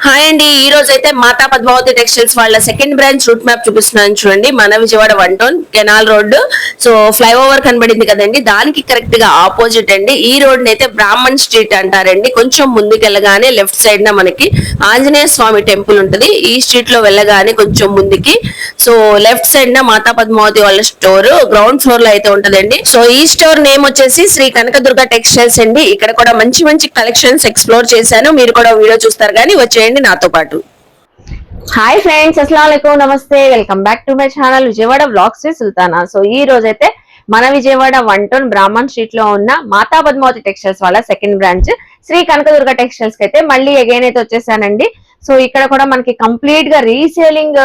Hi అండి, ఈ రోజు అయితే మాతా పద్మావతి టెక్స్టైల్స్ వాళ్ళ సెకండ్ బ్రాంచ్ రూట్ మ్యాప్ చూపిస్తున్నాను చూడండి. మన Vijayawada 1 town canal road. So flyover కనబడింది కదండి, దానికి కరెక్ట్ గా ఆపోజిట్ అండి. ఈ రోడ్ అయితే బ్రాహ్మణ్ స్ట్రీట్ అంటారండి. కొంచెం ముందుకెళ్ళగానే లెఫ్ట్ సైడ్ న మనకి ఆంజనేయ స్వామి టెంపుల్ ఉంటుంది. ఈ స్ట్రీట్ లో వెళ్ళగానే కొంచెం ముందుకి సో లెఫ్ట్ సైడ్ న మాతా పద్మావతి వాళ్ళ స్టోర్ గ్రౌండ్ ఫ్లోర్ లో అయితే ఉంటదండి. సో ఈ స్టోర్ నేమ్ వచ్చేసి శ్రీ కనకదుర్గ టెక్స్టైల్స్ అండి. ఇక్కడ కూడా మంచి మంచి కలెక్షన్స్ ఎక్స్ప్లోర్ చేశాను. మీరు కూడా వీడియో చూస్తారు కానీ వచ్చేయండి నాతో పాటు. హాయ్ ఫ్రెండ్స్, అస్సలాముఅలైకుం, నమస్తే, welcome back to my channel Vijayawada vlogs Shri Sultana. సో ఈ రోజు అయితే మన విజయవాడ 1 టౌన్ బ్రాహ్మణ్ స్ట్రీట్ లో ఉన్న మాతా పద్మావతి టెక్స్టైల్స్ వాళ్ళ second branch Shri Kanakadurga textiles కి అయితే మళ్ళీ అగైన్ అయితే వచ్చేసానండి. సో ఇక్కడ కూడా మనకి కంప్లీట్ గా రీసేలింగ్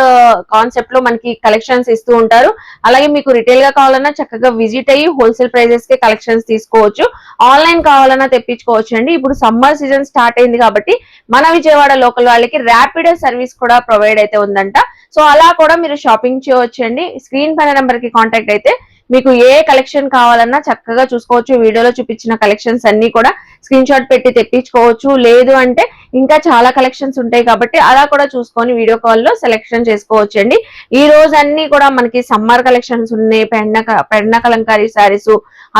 కాన్సెప్ట్ లో మనకి కలెక్షన్స్ ఇస్తూ ఉంటారు. అలాగే మీకు రిటైల్ గా కావాలన్నా చక్కగా విజిట్ అయ్యి హోల్సేల్ ప్రైజెస్ కి కలెక్షన్స్ తీసుకోవచ్చు. ఆన్లైన్ కావాలన్నా తెప్పించుకోవచ్చు అండి. ఇప్పుడు సమ్మర్ సీజన్ స్టార్ట్ అయింది కాబట్టి మన విజయవాడ లోకల్ వాళ్ళకి ర్యాపిడో సర్వీస్ కూడా ప్రొవైడ్ అయితే ఉందంట. సో అలా కూడా మీరు షాపింగ్ చేయవచ్చు అండి. స్క్రీన్ పైన నెంబర్ కి కాంటాక్ట్ అయితే మీకు ఏ కలెక్షన్ కావాలన్నా చక్కగా చూసుకోవచ్చు. వీడియోలో చూపించిన కలెక్షన్స్ అన్ని కూడా స్క్రీన్ షాట్ పెట్టి తెప్పించుకోవచ్చు. లేదు అంటే ఇంకా చాలా కలెక్షన్స్ ఉంటాయి కాబట్టి అలా కూడా చూసుకొని వీడియో కాల్ లో సెలెక్షన్ చేసుకోవచ్చు అండి. ఈ రోజు అన్ని కూడా మనకి సమ్మర్ కలెక్షన్స్ ఉన్నాయి. పెండ కలంకారీ శారీస్,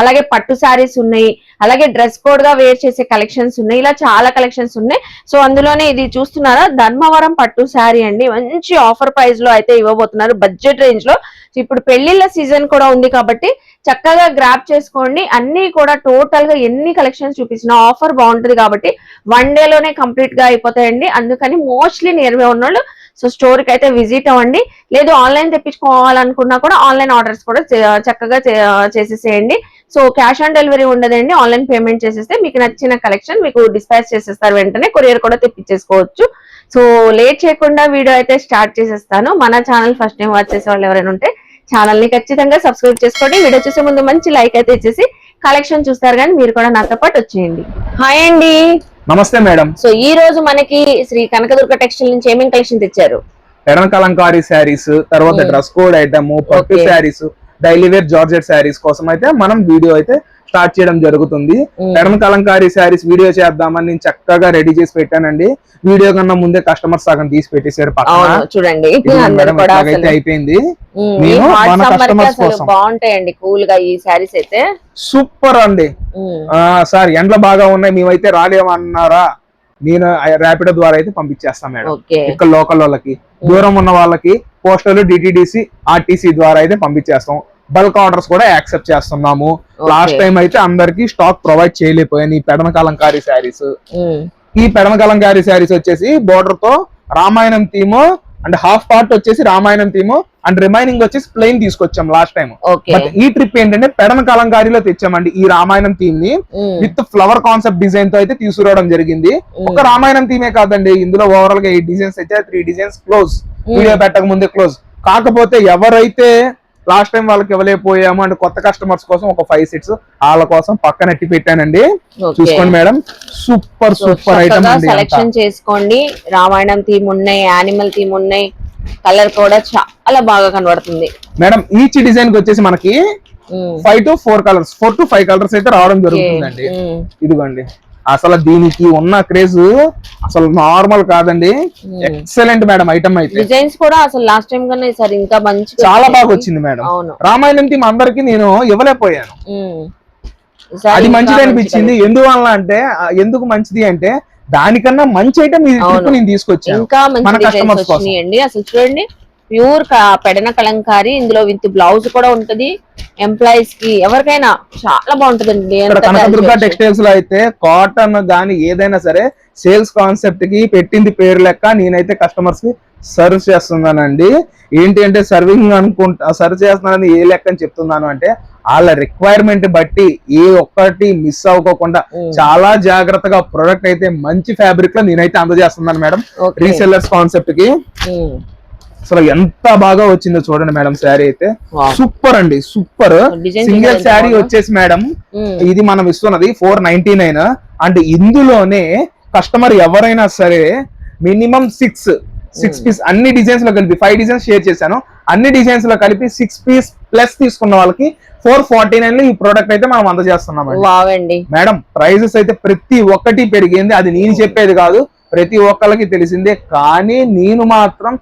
అలాగే పట్టు శారీస్ ఉన్నాయి, అలాగే డ్రెస్ కోడ్ గా వేర్ చేసే కలెక్షన్స్ ఉన్నాయి. ఇలా చాలా కలెక్షన్స్ ఉన్నాయి. సో అందులోనే ఇది చూస్తున్నారా, ధర్మవరం పట్టు శారీ అండి. మంచి ఆఫర్ ప్రైస్ లో అయితే ఇవ్వబోతున్నారు, బడ్జెట్ రేంజ్ లో. ఇప్పుడు పెళ్లిళ్ళ సీజన్ కూడా ఉంది కాబట్టి చక్కగా గ్రాప్ చేసుకోండి. అన్ని కూడా టోటల్ గా ఎన్ని కలెక్షన్స్ చూపించినా ఆఫర్ బాగుంటది కాబట్టి 1 డే లోనే కంప్లీట్ గా అయిపోతాయండి. అందుకని మోస్ట్లీ నియర్ బై ఉన్న వాళ్ళు సో స్టోర్ కి అయితే విజిట్ అవ్వండి. లేదు ఆన్లైన్ తెప్పించుకోవాలనుకున్నా కూడా ఆన్లైన్ ఆర్డర్స్ కూడా చక్కగా చేసేసేయండి. సో క్యాష్ ఆన్ డెలివరీ ఉండదండి. ఆన్లైన్ పేమెంట్ చేసేస్తే మీకు నచ్చిన కలెక్షన్ మీకు డిస్పాచ్ చేసేస్తారు, వెంటనే కొరియర్ కూడా తెప్పించేసుకోవచ్చు. సో లేట్ చేయకుండా వీడియో అయితే స్టార్ట్ చేసేస్తాను. మన ఛానల్ ఫస్ట్ టైం వాచ్ చేసే వాళ్ళు ఎవరైనా ఉంటే ఛానల్ ని ఖచ్చితంగా సబ్స్క్రైబ్ చేసుకోండి. వీడియో చూసే ముందు మంచి లైక్ అయితే ఇచ్చేసి కలెక్షన్ చూస్తారు కానీ మీరు కూడా నాతో పాటు వచ్చేయండి. హాయ్ అండి, నమస్తే మేడం. సో ఈ రోజు మనకి శ్రీ కనకదుర్గ టెక్స్టైల్ నుంచి ఏమేమి కలెక్షన్ తెచ్చారు? పెరణ కలంకారీ శారీస్, తర్వాత డ్రెస్ కోడ్ ఐటమ్, పట్టు sarees, daily wear georgette sarees కోసం అయితే మనం వీడియో అయితే స్టార్ట్ చేయడం జరుగుతుంది. పెరణ కలంకారీ శారీస్ వీడియో చేద్దామని నేను చక్కగా రెడీ చేసి పెట్టానండి. వీడియో కన్నా ముందే కస్టమర్ సగం తీసి పెట్టేశారు పక్కన. చూడండి అయిపోయింది. బాగుంటాయండి కూల్ గా ఈ శారీస్ అయితే సూపర్ అండి. సార్ ఎండ్ల బాగా ఉన్నాయి, మేమైతే రాలేమన్నారా, నేను ర్యాపిడో ద్వారా అయితే పంపించేస్తాను మేడం. ఇక్కడ లోకల్ వాళ్ళకి, దూరం ఉన్న వాళ్ళకి పోస్టల్, డిటిడిసి, ఆర్టీసీ ద్వారా అయితే పంపించేస్తాం. బల్క్ ఆర్డర్స్ కూడా యాక్సెప్ట్ చేస్తున్నాము. లాస్ట్ టైం అయితే అందరికి స్టాక్ ప్రొవైడ్ చేయలేకపోయాను ఈ పెడన కలంకారీ శారీస్. ఈ పెడన కలంకారీ శారీస్ వచ్చేసి బోర్డర్ తో Ramayanam theme and half part వచ్చేసి రామాయణం థీమ్ అండ్ రిమైనింగ్ వచ్చేసి ప్లెయిన్ తీసుకొచ్చాం లాస్ట్ టైం. బట్ ఈ ట్రిప్ ఏంటంటే పెడన కలంకారీలో తెచ్చామండి ఈ రామాయణం థీమ్ ని విత్ ఫ్లవర్ కాన్సెప్ట్ డిజైన్ తో అయితే తీసుకురావడం జరిగింది. ఒక రామాయణం థీమే కాదండి, ఇందులో ఓవరాల్ గా 8 డిజైన్స్ అయితే 3 డిజైన్స్ క్లోజ్, వీడియో పెట్టక ముందే క్లోజ్. కాకపోతే ఎవరైతే లాస్ట్ టైం వాళ్ళకి ఇవ్వలేకపోయాము అంటే కొత్త కస్టమర్స్ కోసం ఒక 5 సెట్స్ వాళ్ళ కోసం పక్కన ఎట్టి పెట్టానండి. చూసుకోండి మేడం, సూపర్ సూపర్ ఐటమ్ అండి. సెలెక్షన్ చేసుకోండి. రామాయణం థీమ్ ఉన్నాయి, యానిమల్ థీమ్ ఉన్నాయి, కలర్ కూడా చాలా బాగా కనబడుతుంది మేడం. ఈచ్ డిజైన్ కి వచ్చేసి మనకి 5 to 4 కలర్స్, 4 to 5 కలర్స్ అయితే రావడం జరుగుతుందండి. ఇదిగోండి, అసలు దీనికి ఉన్న క్రేజ్ అసలు నార్మల్ కాదండి. ఎక్సలెంట్ మేడం ఐటమ్ అయితే. డిజైన్స్ కూడా అసలు లాస్ట్ టైం కన్నా ఈసారి ఇంకా మంచి చాలా బాగా వచ్చింది మేడం. రామాయణం థీమ్ అందరికి నేను ఇవ్వలేకపోయాను, అది మంచిది అనిపించింది. ఎందువల్ల అంటే, ఎందుకు మంచిది అంటే దానికన్నా మంచి ఐటమ్ నేను తీసుకొచ్చాను మన కస్టమర్స్ కోసం. అసలు చూడండి, ప్యూర్ పెడన కలంకారీ, ఇందులో విత్ బ్లౌజ్ కూడా ఉంటది. ఎంప్లాయీస్ కి ఎవరికైనా చాలా బాగుంటదండి. కనకదుర్గ టెక్స్టైల్స్ లో అయితే కాటన్ గానీ ఏదైనా సరే సేల్స్ కాన్సెప్ట్ కి పెట్టింది పేరు లెక్క నేనైతే కస్టమర్స్ కి సర్వ్ చేస్తున్నానండి. ఏంటి అంటే సర్వింగ్ అనుకుంటా, సర్వ్ చేస్తున్నానని ఏ లెక్క అని చెప్తున్నాను అంటే వాళ్ళ రిక్వైర్మెంట్ బట్టి ఏ ఒక్కటి మిస్ అవ్వకుండా చాలా జాగ్రత్తగా ప్రొడక్ట్ అయితే మంచి ఫ్యాబ్రిక్ లో నేనైతే అందజేస్తున్నాను మేడం. రీసెల్లర్స్ కాన్సెప్ట్ కి అసలు ఎంత బాగా వచ్చిందో చూడండి మేడం. శారీ అయితే సూపర్ అండి, సూపర్. సింగిల్ శారీ వచ్చేసి మేడం ఇది మనం ఇస్తున్నది 499. అంటే ఇందులోనే కస్టమర్ ఎవరైనా సరే మినిమం 6 పీస్ అన్ని డిజైన్స్ లో కలిపి 5 డిజైన్స్ షేర్ చేశాను. అన్ని డిజైన్స్ లో కలిపి 6 పీస్ ప్లస్ తీసుకున్న వాళ్ళకి 449 లో ఈ ప్రోడక్ట్ అయితే మనం అందజేస్తున్నాం మేడం. ప్రైజెస్ అయితే ప్రతి ఒక్కటి పెరిగింది, అది నేను చెప్పేది కాదు. ప్రతి ఒక్కరికి తెలిసిందే. కానీ నేను మాత్రం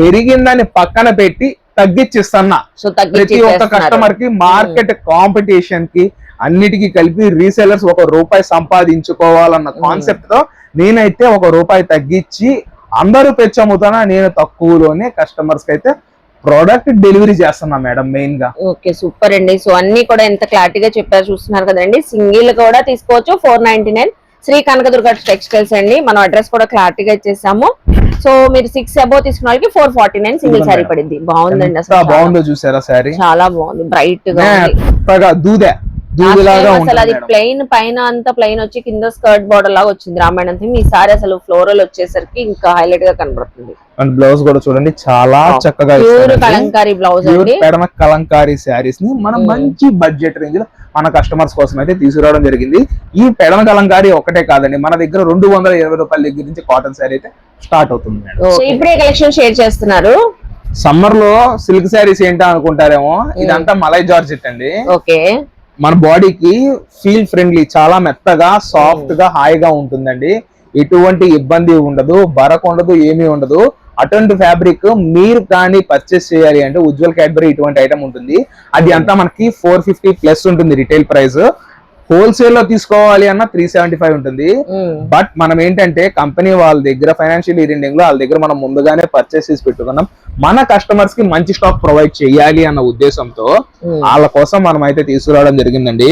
పెరిగిందని పక్కన పెట్టి తగ్గించిస్తున్నా. సో ప్రతి ఒక్క కస్టమర్ కి మార్కెట్ కాంపిటీషన్ కి అన్నిటికీ కలిపి రీసెలర్స్ ₹1 సంపాదించుకోవాలన్న కాన్సెప్ట్ తో నేనైతే ₹1 తగ్గించి అందరూ పెంచముతున్నా. నేను తక్కువలోనే కస్టమర్స్ కి అయితే ప్రోడక్ట్ డెలివరీ చేస్తున్నా మేడం మెయిన్ గా. ఓకే సూపర్ అండి. సో అన్ని కూడా ఎంత క్లారిటీగా చెప్పారు చూస్తున్నారు కదండి. సింగిల్ కూడా తీసుకోవచ్చు 499 శ్రీ కనకదుర్గ టెక్స్టైల్స్ అండి. మనం అడ్రస్ కూడా క్లారిటీగా ఇచ్చేసాము. సో మీరు 6 అబౌవ్ తీసుకున్న వాళ్ళకి 449 సింగిల్ సారీ పడింది. బాగుందండి అసలు, బాగుందో చూసారా సారీ, చాలా బాగుంది, బ్రైట్ గా అసలు అది ప్లెయిన్ పైన అంతా ప్లెయిన్ వచ్చి కింద స్కర్ట్ బార్డర్ లాగా వచ్చింది రామాయణం థీమ్. ఈ సారీ అసలు ఫ్లోరల్ వచ్చేసరికి ఇంకా హైలైట్ గా కనబడుతుంది. అండ్ బ్లౌజ్ కూడా చూడండి చాలా చక్కగా ప్యూర్ కలంకారీ బ్లౌజ్ అండి. పెడమ కలంకారీ శారీస్ ని మనం మంచి బడ్జెట్ రేంజ్ లో మన కస్టమర్స్ కోసం అయితే తీసుకురావడం జరిగింది. ఈ పెడమ కలంకారీ ఒకటే కాదండి, మన దగ్గర ₹220 దగ్గర నుంచి కాటన్ శారీ అయితే స్టార్ట్ అవుతుంది. ఇప్పుడే కలెక్షన్ షేర్ చేస్తున్నారు. సమ్మర్ లో సిల్క్ శారీస్ ఏంటా అనుకుంటారేమో, ఇదంతా మలై జార్జెట్ అండి. ఓకే, మన బాడీకి ఫీల్ ఫ్రెండ్లీ, చాలా మెత్తగా సాఫ్ట్ గా హాయిగా ఉంటుందండి. ఎటువంటి ఇబ్బంది ఉండదు, బరకు ఉండదు, ఏమీ ఉండదు. అటువంటి ఫ్యాబ్రిక్ మీరు కానీ పర్చేస్ చేయాలి అంటే ఉజ్వల్ క్యాడ్బరీ ఇటువంటి ఐటమ్ ఉంటుంది. అది అంతా మనకి 450 ప్లస్ ఉంటుంది రిటైల్ ప్రైస్. హోల్సేల్ లో తీసుకోవాలి అన్న 375 ఉంటుంది. బట్ మనం ఏంటంటే కంపెనీ వాళ్ళ దగ్గర ఫైనాన్షియల్ ఇయర్ ఎండింగ్ లో వాళ్ళ దగ్గర మనం ముందుగానే పర్చేస్ చేసి పెట్టుకున్నాం. మన కస్టమర్స్ కి మంచి స్టాక్ ప్రొవైడ్ చేయాలి అన్న ఉద్దేశంతో వాళ్ళ కోసం మనం అయితే తీసుకురావడం జరిగిందండి.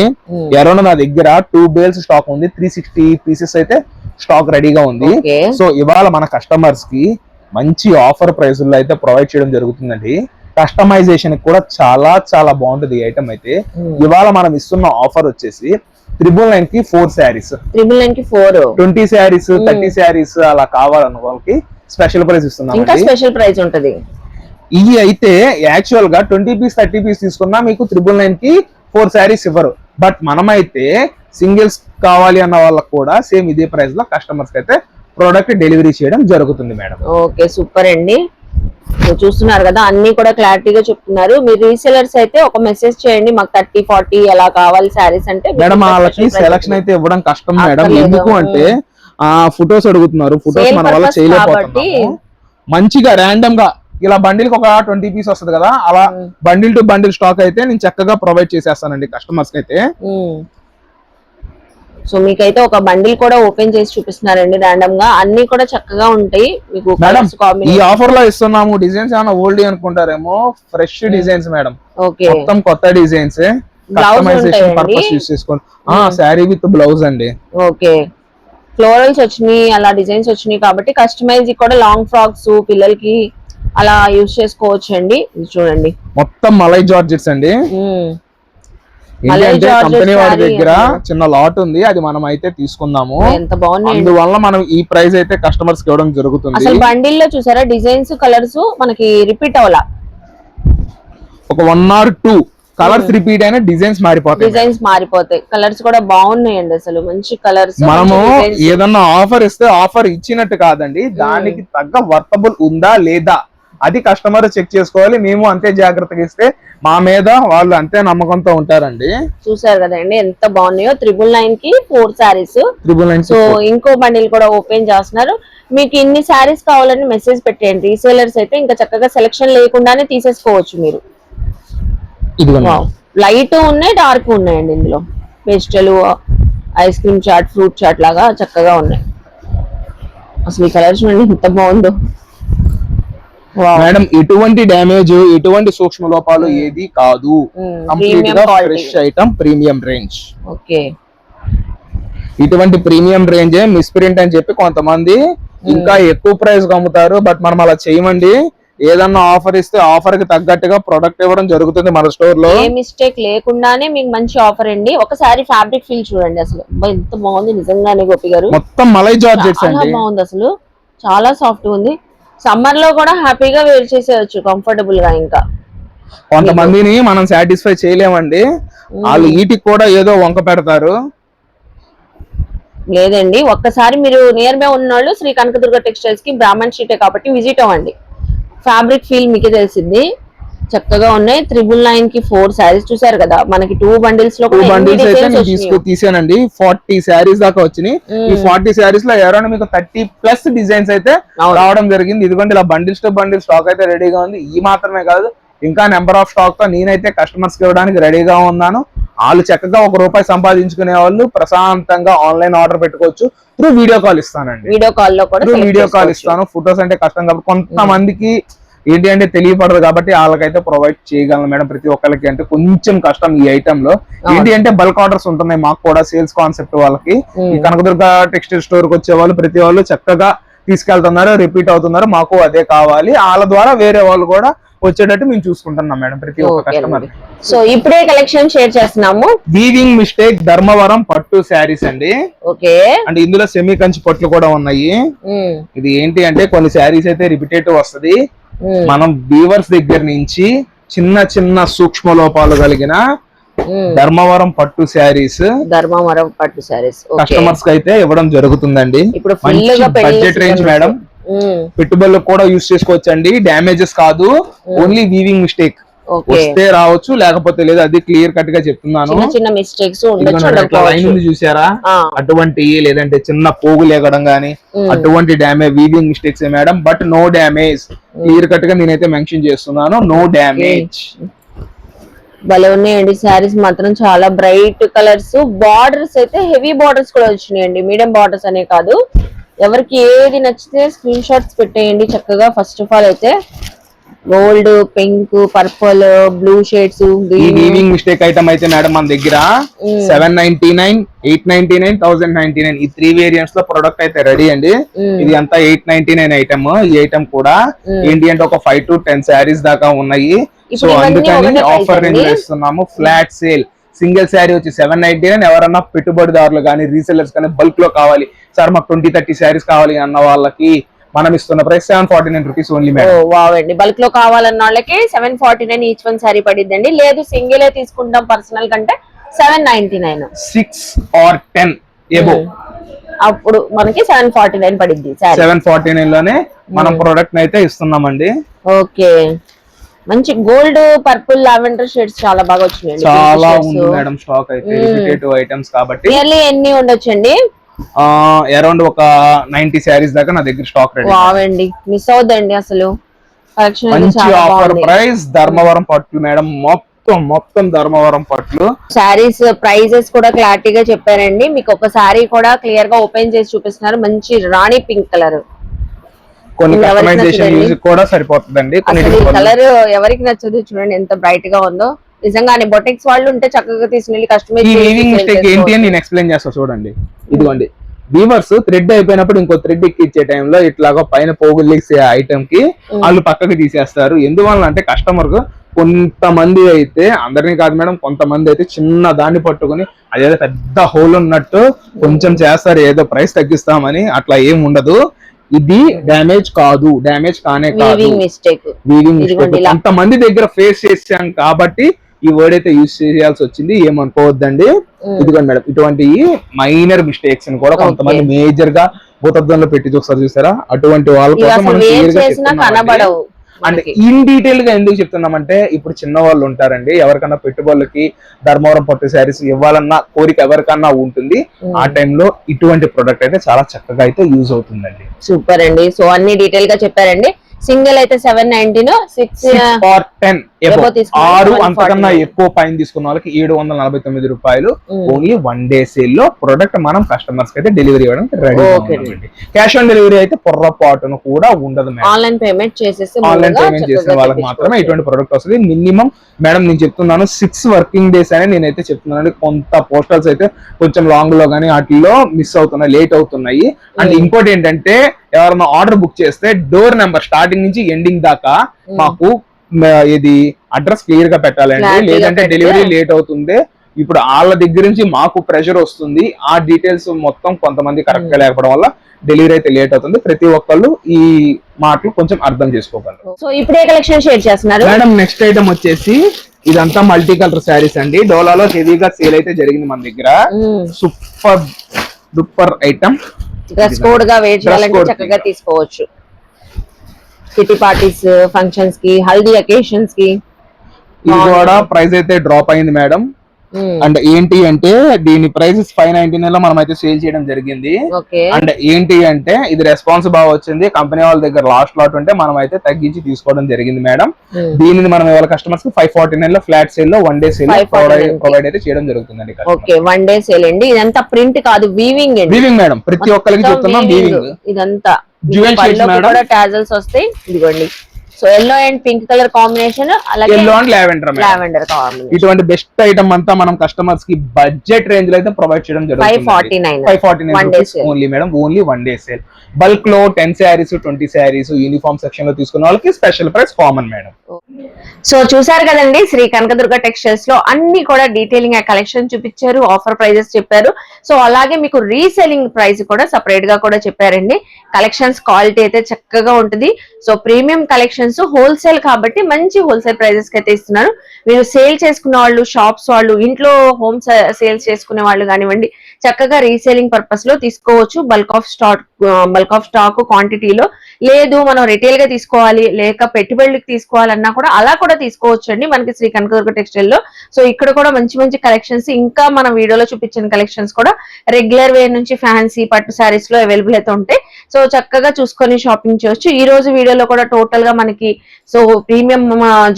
అరౌండ్ నా దగ్గర 2 బేల్స్ స్టాక్ ఉంది, 360 పీసెస్ అయితే స్టాక్ రెడీగా ఉంది. సో ఇవాళ మన కస్టమర్స్ కి మంచి ఆఫర్ ప్రైసుల్లో అయితే ప్రొవైడ్ చేయడం జరుగుతుందండి. కస్టమైజేషన్ కూడా చాలా చాలా బాగుంటుంది ఈ ఐటమ్ అయితే. ఇవాళ మనం ఇస్తున్న ఆఫర్ వచ్చేసి 999 కి 4 శారీస్, 20 శారీస్, 30 శారీస్ అలా కావాలన్న వాళ్ళకి స్పెషల్ ప్రైస్ ఇస్తున్నాం. ఇంకా స్పెషల్ ప్రైస్ ఉంటది. ఇవి అయితే యాక్చువల్ గా 20 పీస్ 30 పీస్ తీసుకున్నా మీకు 999 కి 4 శారీస్ ఇవ్వరు. బట్ మనమైతే సింగిల్స్ కావాలి అన్న వాళ్ళకి కూడా సేమ్ ఇదే ప్రైస్ లో కస్టమర్స్ అయితే ప్రోడక్ట్ డెలివరీ చేయడం జరుగుతుంది మేడం. ఓకే సూపర్ అండి. చూస్తున్నారు కదా, అన్ని కూడా క్లారిటీగా చెప్తున్నారు. మీరు రీసెలర్స్ అయితే ఒక మెసేజ్ చేయండి, మాకు 30, 40 అలా కావాలి శారీస్ అంటే. మేడం వాళ్ళకి సెలక్షన్ అయితే ఇవ్వడం కష్టం మేడం. ఎందుకు అంటే ఫొటోస్ అడుగుతున్నారు, ఫొటోస్ మన వల్ల చేయలేకపోతున్నాము. మంచిగా ర్యాండమ్ గా ఇలా బండిల్ కి ఒక 20 పీస్ వస్తుంది కదా, అలా బండిల్ టు బండిల్ స్టాక్ అయితే నేను చక్కగా ప్రొవైడ్ చేసేస్తానండి కస్టమర్స్ కి అయితే. సో మీకైతే ఒక బండిల్ కూడా ఓపెన్ చేసి చూపిస్తున్నారండి ర్యాండమ్ గా, అన్ని కూడా చక్కగా ఉంటాయి మీకు. ఈ ఆఫర్ లో ఇస్తున్నాము. డిజైన్స్ ఏమైనా ఓల్డ్ అనుకుంటారేమో, ఫ్రెష్ డిజైన్స్ మేడం. ఓకే, మొత్తం కొత్త డిజైన్స్, కస్టమైజేషన్ పర్పస్ యూస్ చేసుకోండి. శారీ విత్ బ్లౌజ్ అండి. ఓకే, ఫ్లోరల్స్ వచ్చినాయి, అలా డిజైన్స్ వచ్చినాయి కాబట్టి కస్టమైజ్ కూడా లాంగ్ ఫ్రాక్స్ పిల్లలకి అలా యూస్ చేసుకోవచ్చు అండి. చూడండి మొత్తం మలై జార్జెట్స్ అండి. కంపెనీ వాడి దగ్గర చిన్న లాట్ ఉంది, అది మనం అయితే తీసుకుందాము. అందువల్ల మనం ఈ ప్రైస్ అయితే కస్టమర్స్ కి ఇవ్వడం జరుగుతుంది. అసలు బండిల్ లో చూసారా డిజైన్స్, కలర్స్ మనకి రిపీట్ అవ్వాల. ఒక 1 or 2 కలర్స్ రిపీట్ అయినా డిజైన్స్ మారిపోతాయి. కలర్స్ కూడా బాగున్నాయండి, అసలు మంచి కలర్స్. మనము ఏదన్నా ఆఫర్ ఇస్తే ఆఫర్ ఇచ్చినట్టు కాదండి, దానికి తగ్గ వర్తబుల్ ఉందా లేదా అది కస్టమర్ చెక్ చేసుకోవాలి. మేము అంతే జాగ్రత్తగా ఇస్తే మా మీద వాళ్ళు అంతే నమ్మకంతో ఉంటారండి. చూసారు కదండి ఎంత బాగున్నాయో. 999 కి 4 శారీస్. సో ఇంకో బండిల్ కూడా ఓపెన్ చేస్తున్నారు. మీకు ఇన్ని శారీస్ కావాలని మెసేజ్ పెట్టండి. రీసేలర్స్ అయితే ఇంకా చక్కగా సెలెక్షన్ లేకుండానే తీసేసుకోవచ్చు మీరు. లైట్ ఉన్నాయి, డార్క్ ఉన్నాయండి ఇందులో. Pastel, ice cream chaat, fruit chaat లాగా చక్కగా ఉన్నాయి. అసలు ఈ కలర్ చూడండి ఎంత బాగుందో మేడం. ఎటువంటి డ్యామేజ్, ఎటువంటి సూక్ష్మ లోపాలు ఏది కాదు. కంప్లీట్ గా fresh item, premium range. Okay, ఇటువంటి ప్రీమియం రేంజ్ మిస్ప్రింట్ అని చెప్పి కొంతమంది ఇంకా ఎక్కువ ప్రైస్ అమ్ముతారు. బట్ మనం అలా చేయమండి. ఏదన్నా ఆఫర్ ఇస్తే ఆఫర్ కి తగ్గట్టుగా ప్రొడక్ట్ ఇవ్వడం జరుగుతుంది మన స్టోర్ లో. ఏ మిస్టేక్ లేకుండానే మీకు మంచి ఆఫర్ అండి. ఒకసారి ఫ్యాబ్రిక్ ఫీల్ చూడండి, అసలు ఎంత బాగుంది నిజంగానే గోపి గారు. మొత్తం మలై జార్జెట్స్ అండి, బాగుంది అసలు, చాలా సాఫ్ట్ ఉంది. సమ్మర్ లో కూడా హ్యాపీగా వేర్ చేసేయచ్చు కంఫర్టబుల్ గా. ఇంకా కొంతమందిని మనం సాటిస్ఫై చేయలేమండి, వాళ్ళు వీటికి కూడా ఏదో వంక పెడతారు. లేదండి, ఒక్కసారి మీరు నియర్ బై ఉన్న వాళ్ళు శ్రీ కనకదుర్గ టెక్స్టైల్స్ కి బ్రాహ్మణ్ షీటే కాబట్టి విజిట్ అవ్వండి. ఫ్యాబ్రిక్ ఫీల్ మీకే తెలిసింది. చక్కగా ఉన్నాయి. 999 కి 4 సారీస్ చూసారు కదా, మనకి 2 బండిల్స్ లో 2 బండిల్స్ అయితే నేను తీసానండి. 40 శారీస్ దాకా వచ్చినాయి. ఈ 40 శారీస్ లో ఎవరైనా మీకు 30+ డిజైన్స్ అయితే రావడం జరిగింది. ఇదిగోండి ఇలా బండిల్స్ టు బండిల్ స్టాక్ అయితే రెడీగా ఉంది. ఈ మాత్రమే కాదు, ఇంకా నెంబర్ ఆఫ్ స్టాక్ తో నేనైతే కస్టమర్స్ కి ఇవ్వడానికి రెడీగా ఉన్నాను. వాళ్ళు చక్కగా ₹1 సంపాదించుకునే వాళ్ళు ప్రశాంతంగా ఆన్లైన్ ఆర్డర్ పెట్టుకోవచ్చు. త్రూ వీడియో కాల్ ఇస్తానండి. వీడియో కాల్ లో కూడా వీడియో కాల్ ఇస్తాను. ఫొటోస్ అంటే కష్టం కాబట్టి కొంతమందికి ఏంటి అంటే తెలియపడదు కాబట్టి వాళ్ళకైతే ప్రొవైడ్ చేయగలను మేడం. ప్రతి ఒక్కరికి అంటే కొంచెం కష్టం ఈ ఐటమ్ లో. ఏంటి అంటే బల్క్ ఆర్డర్స్ ఉంటున్నాయి మాకు కూడా, సేల్స్ కాన్సెప్ట్ వాళ్ళకి. ఈ కనకదుర్గ టెక్స్టైల్ స్టోర్ కి వచ్చే వాళ్ళు ప్రతి వాళ్ళు చక్కగా తీసుకెళ్తున్నారు, రిపీట్ అవుతున్నారు. మాకు అదే కావాలి. వాళ్ళ ద్వారా వేరే వాళ్ళు కూడా వచ్చేటట్టు మేము చూసుకుంటున్నాం మేడం ప్రతి ఒక్క కస్టమర్. సో ఇప్పుడే కలెక్షన్ షేర్ చేస్తున్నాము. వీవింగ్ మిస్టేక్ ధర్మవరం పట్టు శారీస్ అండి. ఓకే. అంటే ఇందులో సెమీ కంచి పట్లు కూడా ఉన్నాయి. ఇది ఏంటి అంటే కొన్ని శారీస్ అయితే రిపిటేటివ్ వస్తది. మనం వీవర్స్ దగ్గర నుంచి చిన్న చిన్న సూక్ష్మ లోపాలు కలిగిన ధర్మవరం పట్టు శారీస్ కస్టమర్స్ కి అయితే ఇవ్వడం జరుగుతుందండి. ఇప్పుడు బడ్జెట్ రేంజ్ మేడం. పెట్టుబడులు కూడా యూజ్ చేసుకోవచ్చండి. డ్యామేజెస్ కాదు, ఓన్లీ వీవింగ్ మిస్టేక్. వస్తే రావచ్చు, లేకపోతే లేదు. అది క్లియర్ కట్ గా చెప్తున్నాను. చిన్న మిస్టేక్స్ లైన్ ఉంది చూసారా, అటువంటి లేదంటే చిన్న పోగు లేగడం గానీ అటువంటి damage weaving mistakes madam. But no damage, clear cut గా నేనైతే మెన్షన్ చేస్తున్నాను. No damage. భలే ఉన్నాయండి శారీస్ మాత్రం, చాలా బ్రైట్ కలర్స్. బార్డర్స్ అయితే హెవీ బార్డర్స్ కూడా వచ్చినాయండి, మీడియం బార్డర్స్ అనే కాదు. ఎవరికి ఏది నచ్చితే స్క్రీన్ షాట్స్ పెట్టేయండి చక్కగా. ఫస్ట్ ఆఫ్ ఆల్ అయితే gold, pink, purple, blue shades. ఈ వీవింగ్ మిస్టేక్ ఐటమ్ అయితే మేడం మన దగ్గర 799, 899, 1099 ఈ 3 వేరియంట్స్ లో ప్రొడక్ట్ అయితే రెడీ అండి. ఇది అంతా 899 ఐటమ్. ఈ ఐటమ్ కూడా ఏంటి అంటే ఒక 5 to 10 శారీస్ దాకా ఉన్నాయి. సో అందుకని ఆఫర్ రేంజ్ ఇస్తున్నాము. Flat sale. సింగిల్ శారీ వచ్చి 799. ఎవరన్నా పెట్టుబడిదారులు కానీ రీసెల్లర్స్ కానీ బల్క్ లో కావాలి సార్ మాకు 20-30 శారీస్ కావాలి అన్న వాళ్ళకి మనం ఇస్తున్న ప్రైస్ 749 రూపీస్ ఓన్లీ మేడం. వావండి, బల్క్ లో కావాలన్న వాళ్ళకి 749 ఈచ్ వన్ శారీ పడిద్దండి. లేదు సింగిల్ తీసుకుంటాం పర్సనల్ కంటే 799. 6 or 10 ఎబో అప్పుడు మనకి 749 పడిద్ది. 749 లోనే మనం ప్రొడక్ట్ అయితే ఇస్తున్నామండి. ఓకే. మంచి గోల్డ్, పర్పుల్, లావెండర్ షేడ్స్ చాలా బాగా వచ్చినాయి. చాలా ఉంది మేడం స్టాక్ అయితే. రిపీటేటివ్ ఐటమ్స్ కాబట్టి నియర్లీ ఎన్ని ఉండొచ్చండి? అరౌండ్ ఒక 90 శారీస్ దాకా నా దగ్గర స్టాక్ రెడీ. వావండి, మిస్ అవుదండి అసలు. మంచి ఆఫర్ ప్రైస్. ధర్మవరం పట్లు మేడం, మొత్తం ధర్మవరం పట్లు. శారీస్ ప్రైజెస్ కూడా క్లారిటీగా చెప్పారండి. మీకు ఒక శారీ కూడా క్లియర్ గా ఓపెన్ చేసి చూపిస్తున్నారు. మంచి రాణి పింక్ కలర్. కొన్ని కస్టమైజేషన్ యూజ్ కూడా సరిపోతుందండి. కలర్ ఎవరికి నచ్చదు చూడండి ఎంత బ్రైట్ గా ఉందో. నిజంగానే బొటిక్స్ వాళ్ళు ఉంటే చక్కగా తీసుకుని కస్టమైజ్. ఈ వీవింగ్ మిస్టేక్ ఏంటి అని నేను ఎక్స్ప్లెయిన్ చేస్తా చూడండి. ఇదిగోండి వీవర్స్ థ్రెడ్ అయిపోయినప్పుడు ఇంకో థ్రెడ్ ఎక్కిచ్చే టైంలో ఇట్లాగా పైన పోగులేసే ఐటమ్ కి వాళ్ళు పక్కకి తీసేస్తారు. ఎందువల్ల అంటే కస్టమర్ కు కొంతమంది అయితే, అందరినీ కాదు మేడం, కొంతమంది అయితే చిన్న దాన్ని పట్టుకుని అదేదో పెద్ద హోల్ ఉన్నట్టు కొంచెం చేస్తారు, ఏదో ప్రైస్ తగ్గిస్తామని. అట్లా ఏం ఉండదు. ఇది డ్యామేజ్ కాదు, డ్యామేజ్ కానే కాదు, వీవింగ్ మిస్టేక్. కొంతమంది దగ్గర ఫేస్ చేసాం కాబట్టి ఈ వర్డ్ అయితే యూజ్ చేయాల్సి వచ్చింది, ఏమనుకోవద్దండి. ఇదిగోండి మేడం, ఇటువంటి మైనర్ మిస్టేక్స్ కూడా కొంతమంది మేజర్ గా భూతద్దంలో పెట్టి చూసారా, అటువంటి వాళ్ళ కోసం మనం క్లియర్ గా చెప్తున్నాం. అంటే ఇన్ డీటెయిల్ గా ఎందుకు చెప్తున్నామంటే, ఇప్పుడు చిన్న వాళ్ళు ఉంటారండి, ఎవరికన్నా పెట్టుబడులకి ధర్మవరం పట్టు శారీస్ ఇవ్వాలన్న కోరిక ఎవరికన్నా ఉంటుంది. ఆ టైంలో ఇటువంటి ప్రొడక్ట్ అయితే చాలా చక్కగా అయితే యూజ్ అవుతుందండి. సూపర్ అండి. సో అన్ని డీటెయిల్ గా చెప్పారండి. సింగిల్ అయితే 790, 6 or 10 6 అంతకన్నా ఎక్కువ పైన తీసుకున్న వాళ్ళకి 749 రూపాయలు. ఓన్లీ 1 day సేల్ లో ప్రొడక్ట్ మనం కస్టమర్స్ కి అయితే డెలివరీ ఇవ్వడానికి రెడీ అవుతుంది. క్యాష్ ఆన్ డెలివరీ అయితే పొర్రపాటును కూడా ఉండదు మేడం. ఆన్లైన్ పేమెంట్ చేసేసి చేసిన వాళ్ళకి మాత్రమే ఇటువంటి ప్రొడక్ట్ వస్తుంది. మినిమం మేడం నేను చెప్తున్నాను 6 working days అని నేనైతే చెప్తున్నాను. కొంత పోస్టల్స్ అయితే కొంచెం లాంగ్ లో గానీ వాటిలో మిస్ అవుతున్నాయి, లేట్ అవుతున్నాయి. అండ్ ఇంకోటి ఏంటంటే, ఎవరైనా ఆర్డర్ బుక్ చేస్తే డోర్ నెంబర్ స్టార్టింగ్ నుంచి ఎండింగ్ దాకా మాకు ఇది అడ్రస్ క్లియర్ గా పెట్టాలండి, లేదంటే డెలివరీ లేట్ అవుతుంది. ఇప్పుడు వాళ్ళ దగ్గర నుంచి మాకు ప్రెషర్ వస్తుంది. ఆ డీటెయిల్స్ మొత్తం కొంతమంది కరెక్ట్ గా లేకపోవడం వల్ల డెలివరీ అయితే లేట్ అవుతుంది. ప్రతి ఒక్కళ్ళు ఈ మాటలు కొంచెం అర్థం చేసుకోగలరు. సో ఇప్పుడే కలెక్షన్ షేర్ చేస్తున్నారు మేడం. నెక్స్ట్ ఐటమ్ వచ్చేసి ఇదంతా మల్టీ కలర్ శారీస్ అండి. డోలాలో హెవీగా సేల్ అయితే జరిగింది మన దగ్గర. Super duper item. Dress code గా వేర్ చేయాలంటే చక్కగా తీసుకోవచ్చు. కిటీ పార్టీస్, ఫంక్షన్స్ కి, హల్దీ అకేషన్స్ కి ఇది కూడా ప్రైస్ అయితే డ్రాప్ అయింది మేడం. అండ్ ఏంటి అంటే దీని ప్రైస్ 599 లో మనం అయితే సేల్ చేయడం జరిగింది. అండ్ ఏంటి అంటే ఇది రెస్పాన్స్ బాగా వచ్చింది. కంపెనీ వాళ్ళ దగ్గర లాస్ట్ లాట్ ఉంటే మనం అయితే తగ్గించి తీసుకోవడం జరిగింది మేడం. దీనిని మనం ఇవాళ కస్టమర్స్ కి 549 లో ఫ్లాట్ సేల్ లో 1 డే సేల్ ప్రొవైడ్ అయితే చేయడం జరుగుతుందండి. 1 డే సేల్ అండి. ఇదంతా ప్రింట్ కాదు, వీవింగ్ వీవింగ్ మేడం. ప్రతి ఒక్కరికి చెప్తున్నాం వీవింగ్. ఇదంతా టాజల్స్ వస్తాయి. ఇదిగోండి, so yellow and pink colour combination, అలాగే ఎల్లో అండ్ లావెండర్ కాంబినేషన్. ఇటువంటి బెస్ట్ ఐటమ్ అంతా మనం కస్టమర్స్ కి బడ్జెట్ రేంజ్ లో అయితే ప్రొవైడ్ చేయడం జరుగుతుంది. 549 only madam, only 1 day sale. Bulk లో 10 శారీస్ 20 శారీస్ యూనిఫామ్ సెక్షన్ లో తీసుకున్న వాళ్ళకి special price common madam. So చూసారు కదండి, శ్రీ కనకదుర్గ టెక్స్టైల్స్ లో అన్ని కూడా డీటెయిలింగ్ కలెక్షన్ చూపించారు, ఆఫర్ ప్రైజెస్ చెప్పారు. సో అలాగే మీకు రీసెల్లింగ్ ప్రైస్ కూడా సపరేట్ గా కూడా చెప్పారండి. కలెక్షన్స్ క్వాలిటీ అయితే చక్కగా ఉంటుంది. సో ప్రీమియం కలెక్షన్స్ హోల్సేల్ కాబట్టి మంచి హోల్సేల్ ప్రైజెస్ కి అయితే ఇస్తున్నారు. మీరు సేల్ చేసుకున్న వాళ్ళు, షాప్స్ వాళ్ళు, ఇంట్లో హోమ్ సేల్స్ చేసుకునే వాళ్ళు కానివ్వండి, చక్కగా రీసేలింగ్ పర్పస్ లో తీసుకోవచ్చు. బల్క్ ఆఫ్ స్టాక్ క్వాంటిటీలో. లేదు మనం రిటైల్ గా తీసుకోవాలి, లేక పెట్టుబడులకు తీసుకోవాలన్నా కూడా అలా కూడా తీసుకోవచ్చు అండి మనకి శ్రీ కనకదుర్గ టెక్స్టైల్ లో. సో ఇక్కడ కూడా మంచి మంచి కలెక్షన్స్, ఇంకా మన వీడియోలో చూపించిన కలెక్షన్స్ కూడా రెగ్యులర్ వేర్ నుంచి ఫ్యాన్సీ పట్టు శారీస్ లో అవైలబుల్ అయితే ఉంటాయి. సో చక్కగా చూసుకొని షాపింగ్ చేయొచ్చు. ఈ రోజు వీడియోలో కూడా టోటల్ గా మనకి సో ప్రీమియం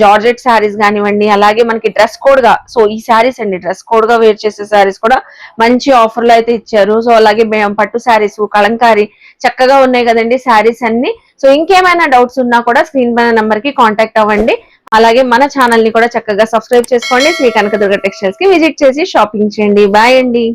జార్జెట్ శారీస్ కానివ్వండి, అలాగే మనకి డ్రెస్ కోడ్ గా, సో ఈ శారీస్ అండి డ్రెస్ కోడ్ గా వేర్ చేసే శారీస్ కూడా మంచి ఆఫర్ లో అయితే ఇచ్చారు. సో అలాగే పట్టు శారీస్, కలంకారీ చక్కగా ఉన్నాయి కదండి శారీస్ అన్ని. సో ఇంకేమైనా డౌట్స్ ఉన్నా కూడా స్క్రీన్ పైన నంబర్ కి కాంటాక్ట్ అవ్వండి. అలాగే మన ఛానల్ ని కూడా చక్కగా సబ్స్క్రైబ్ చేసుకోండి. శ్రీ కనకదుర్గ టెక్స్టైల్స్ కి విజిట్ చేసి షాపింగ్ చేయండి. బాయ్ అండి.